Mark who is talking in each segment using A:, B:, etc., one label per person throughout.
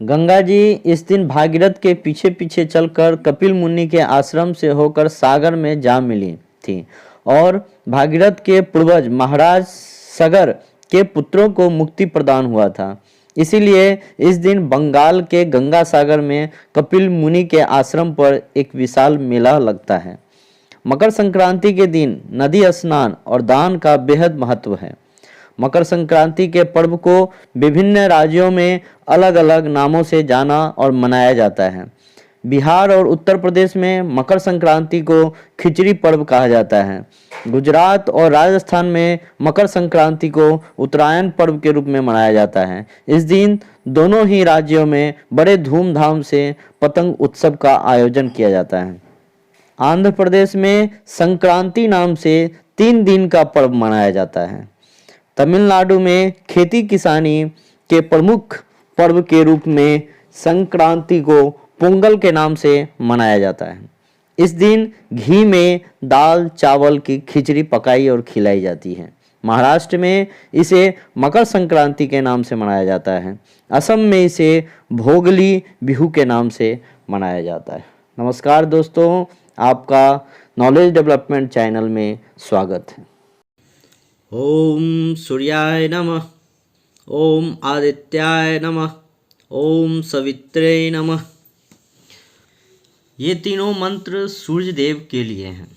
A: गंगा जी इस दिन भागीरथ के पीछे पीछे चलकर कपिल मुनि के आश्रम से होकर सागर में जा मिली थी और भागीरथ के पूर्वज महाराज सगर के पुत्रों को मुक्ति प्रदान हुआ था। इसीलिए इस दिन बंगाल के गंगा सागर में कपिल मुनि के आश्रम पर एक विशाल मेला लगता है। मकर संक्रांति के दिन नदी स्नान और दान का बेहद महत्व है। मकर संक्रांति के पर्व को विभिन्न राज्यों में अलग अलग नामों से जाना और मनाया जाता है। बिहार और उत्तर प्रदेश में मकर संक्रांति को खिचड़ी पर्व कहा जाता है। गुजरात और राजस्थान में मकर संक्रांति को उत्तरायण पर्व के रूप में मनाया जाता है। इस दिन दोनों ही राज्यों में बड़े धूमधाम से पतंग उत्सव का आयोजन किया जाता है। आंध्र प्रदेश में संक्रांति नाम से 3 दिन का पर्व मनाया जाता है। तमिलनाडु में खेती किसानी के प्रमुख पर्व के रूप में संक्रांति को पोंगल के नाम से मनाया जाता है। इस दिन घी में दाल चावल की खिचड़ी पकाई और खिलाई जाती है। महाराष्ट्र में इसे मकर संक्रांति के नाम से मनाया जाता है। असम में इसे भोगली बिहू के नाम से मनाया जाता है। नमस्कार दोस्तों, आपका नॉलेज डेवलपमेंट चैनल में स्वागत है। ओम सूर्याय नमः, ओम आदित्याय नमः, ओम सवित्रे नमः। ये तीनों मंत्र सूर्य देव के लिए हैं।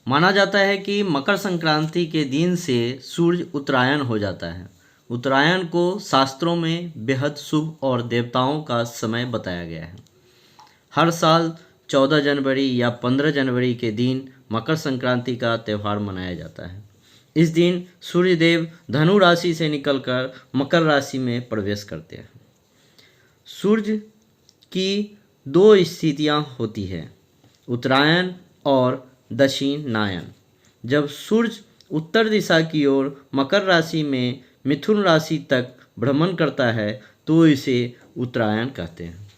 A: माना जाता है कि मकर संक्रांति के दिन से सूर्य उत्तरायण हो जाता है। उत्तरायण को शास्त्रों में बेहद शुभ और देवताओं का समय बताया गया है। हर साल 14 जनवरी या 15 जनवरी के दिन मकर संक्रांति का त्यौहार मनाया जाता है। इस दिन सूर्य देव धनु राशि से निकलकर मकर राशि में प्रवेश करते हैं। सूर्य की 2 स्थितियां होती हैं, उत्तरायण और दक्षिणायन। जब सूर्य उत्तर दिशा की ओर मकर राशि में मिथुन राशि तक भ्रमण करता है तो इसे उत्तरायण कहते हैं।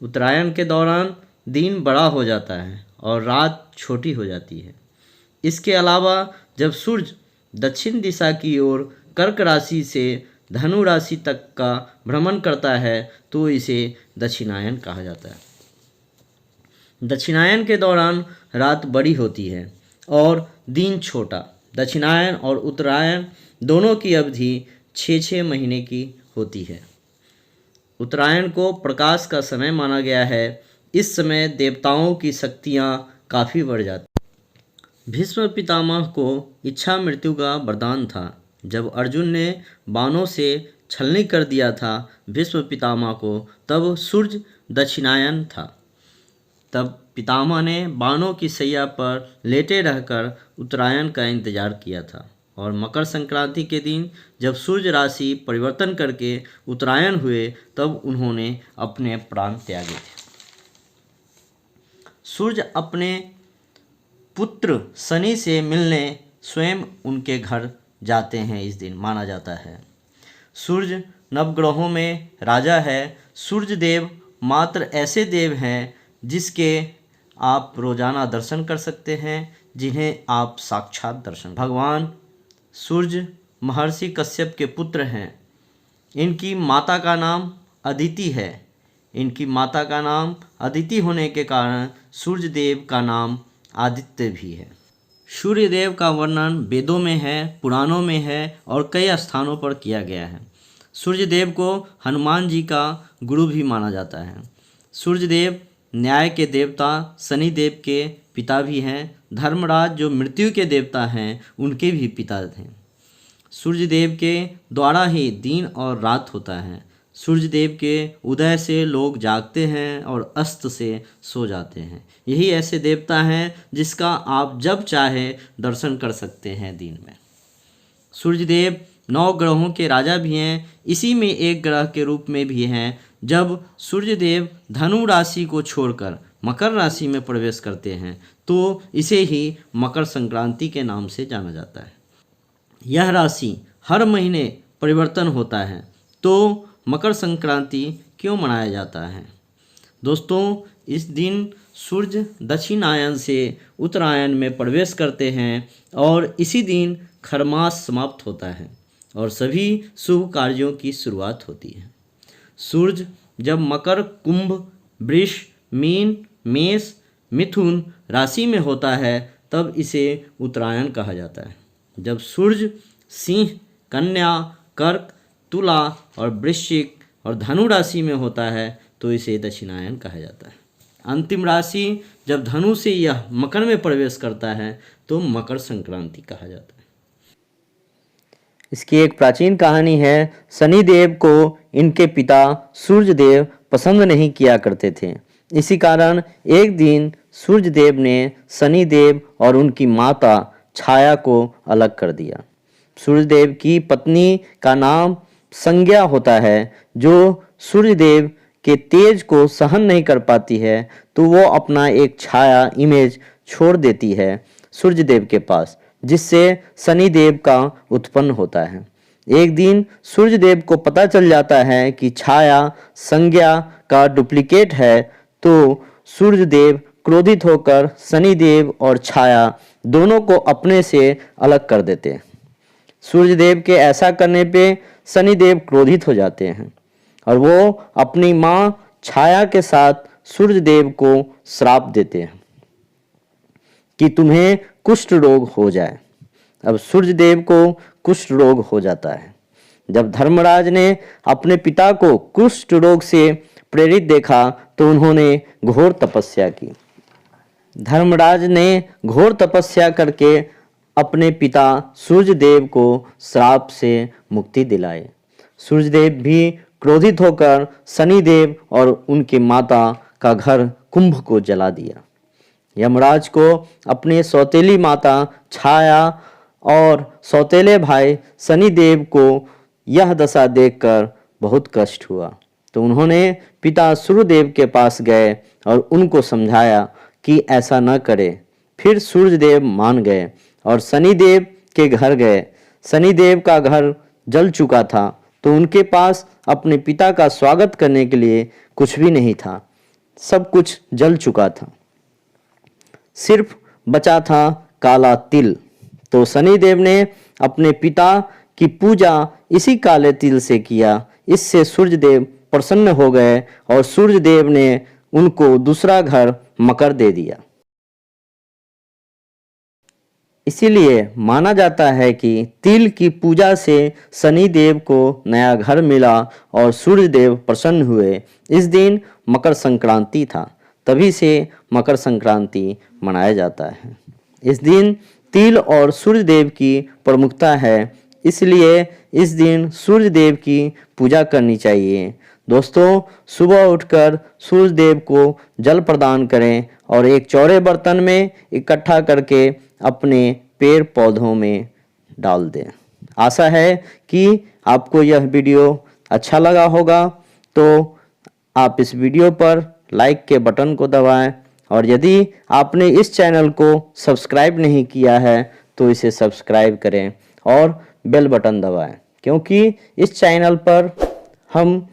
A: उत्तरायण के दौरान दिन बड़ा हो जाता है और रात छोटी हो जाती है। इसके अलावा जब सूर्य दक्षिण दिशा की ओर कर्क राशि से धनु राशि तक का भ्रमण करता है तो इसे दक्षिणायन कहा जाता है। दक्षिणायन के दौरान रात बड़ी होती है और दिन छोटा। दक्षिणायन और उत्तरायण दोनों की अवधि 6-6 महीने की होती है। उत्तरायण को प्रकाश का समय माना गया है। इस समय देवताओं की शक्तियाँ काफ़ी बढ़ जाती। भीष्म पितामह को इच्छा मृत्यु का वरदान था। जब अर्जुन ने बाणों से छलनी कर दिया था भीष्म पितामह को, तब सूर्य दक्षिणायन था। तब पितामह ने बाणों की सैया पर लेटे रहकर उत्तरायण का इंतजार किया था और मकर संक्रांति के दिन जब सूर्य राशि परिवर्तन करके उत्तरायण हुए तब उन्होंने अपने प्राण त्यागे थे। सूर्य अपने पुत्र शनि से मिलने स्वयं उनके घर जाते हैं। इस दिन माना जाता है सूर्य नवग्रहों में राजा है। सूर्य देव मात्र ऐसे देव हैं जिसके आप रोजाना दर्शन कर सकते हैं, जिन्हें आप साक्षात दर्शन। भगवान सूर्य महर्षि कश्यप के पुत्र हैं। इनकी माता का नाम अदिति है। इनकी माता का नाम अदिति होने के कारण सूर्य देव का नाम आदित्य भी है। सूर्य देव का वर्णन वेदों में है, पुराणों में है और कई स्थानों पर किया गया है। सूर्य देव को हनुमान जी का गुरु भी माना जाता है। सूर्य देव न्याय के देवता शनि देव के पिता भी हैं। धर्मराज जो मृत्यु के देवता हैं उनके भी पिता हैं। सूर्य देव के द्वारा ही दिन और रात होता है। सूर्य देव के उदय से लोग जागते हैं और अस्त से सो जाते हैं। यही ऐसे देवता हैं जिसका आप जब चाहे दर्शन कर सकते हैं दिन में। सूर्य देव 9 ग्रहों के राजा भी हैं। इसी में एक ग्रह के रूप में भी हैं। जब सूर्य देव धनु राशि को छोड़कर मकर राशि में प्रवेश करते हैं तो इसे ही मकर संक्रांति के नाम से जाना जाता है। यह राशि हर महीने परिवर्तन होता है, तो मकर संक्रांति क्यों मनाया जाता है? दोस्तों, इस दिन सूर्य दक्षिणायन से उत्तरायण में प्रवेश करते हैं और इसी दिन खरमास समाप्त होता है और सभी शुभ कार्यों की शुरुआत होती है। सूर्य जब मकर, कुंभ, वृष, मीन, मेष, मिथुन राशि में होता है तब इसे उत्तरायण कहा जाता है। जब सूर्य सिंह, कन्या, कर्क, तुला और वृश्चिक और धनु राशि में होता है तो इसे दक्षिणायन कहा जाता है। अंतिम राशि जब धनु से यह मकर में प्रवेश करता है तो मकर संक्रांति कहा जाता है।
B: इसकी एक प्राचीन कहानी है। शनिदेव को इनके पिता सूर्यदेव पसंद नहीं किया करते थे। इसी कारण एक दिन सूर्यदेव ने शनिदेव और उनकी माता छाया को अलग कर दिया। सूर्यदेव की पत्नी का नाम संज्ञा होता है। जो सूर्यदेव के तेज को सहन नहीं कर पाती है तो वो अपना एक छाया इमेज छोड़ देती है सूर्यदेव के पास, जिससे शनिदेव का उत्पन्न होता है। एक दिन सूर्यदेव को पता चल जाता है कि छाया संज्ञा का डुप्लीकेट है, तो सूर्यदेव क्रोधित होकर शनिदेव और छाया दोनों को अपने से अलग कर देते हैं। सूर्यदेव के ऐसा करने पे शनिदेव क्रोधित हो जाते हैं और वो अपनी माँ छाया के साथ सूर्यदेव को श्राप देते हैं कि तुम्हें कुष्ठ रोग हो जाए। अब सूर्यदेव को कुष्ठ रोग हो जाता है। जब धर्मराज ने अपने पिता को कुष्ठ रोग से प्रेरित देखा तो उन्होंने घोर तपस्या की। धर्मराज ने घोर तपस्या करके अपने पिता सूर्यदेव को श्राप से मुक्ति दिलाए। सूर्यदेव भी क्रोधित होकर शनिदेव और उनके माता का घर कुंभ को जला दिया। यमराज को अपने सौतेली माता छाया और सौतेले भाई शनिदेव को यह दशा देखकर बहुत कष्ट हुआ, तो उन्होंने पिता सूर्यदेव के पास गए और उनको समझाया कि ऐसा न करे। फिर सूर्यदेव मान गए और शनिदेव के घर गए। शनिदेव का घर जल चुका था, तो उनके पास अपने पिता का स्वागत करने के लिए कुछ भी नहीं था। सब कुछ जल चुका था, सिर्फ बचा था काला तिल। तो शनिदेव ने अपने पिता की पूजा इसी काले तिल से किया। इससे सूर्यदेव प्रसन्न हो गए और सूर्यदेव ने उनको दूसरा घर मकर दे दिया। इसीलिए माना जाता है कि तिल की पूजा से शनिदेव को नया घर मिला और सूर्यदेव प्रसन्न हुए। इस दिन मकर संक्रांति था, तभी से मकर संक्रांति मनाया जाता है। इस दिन तिल और सूर्यदेव की प्रमुखता है, इसलिए इस दिन सूर्यदेव की पूजा करनी चाहिए। दोस्तों, सुबह उठकर सूर्यदेव को जल प्रदान करें और एक चौड़े बर्तन में इकट्ठा करके अपने पेड़ पौधों में डाल दें। आशा है कि आपको यह वीडियो अच्छा लगा होगा, तो आप इस वीडियो पर लाइक के बटन को दबाएं और यदि आपने इस चैनल को सब्सक्राइब नहीं किया है तो इसे सब्सक्राइब करें और बेल बटन दबाएं, क्योंकि इस चैनल पर हम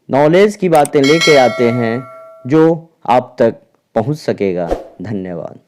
B: नॉलेज की बातें लेके आते हैं जो आप तक पहुंच सकेगा। धन्यवाद।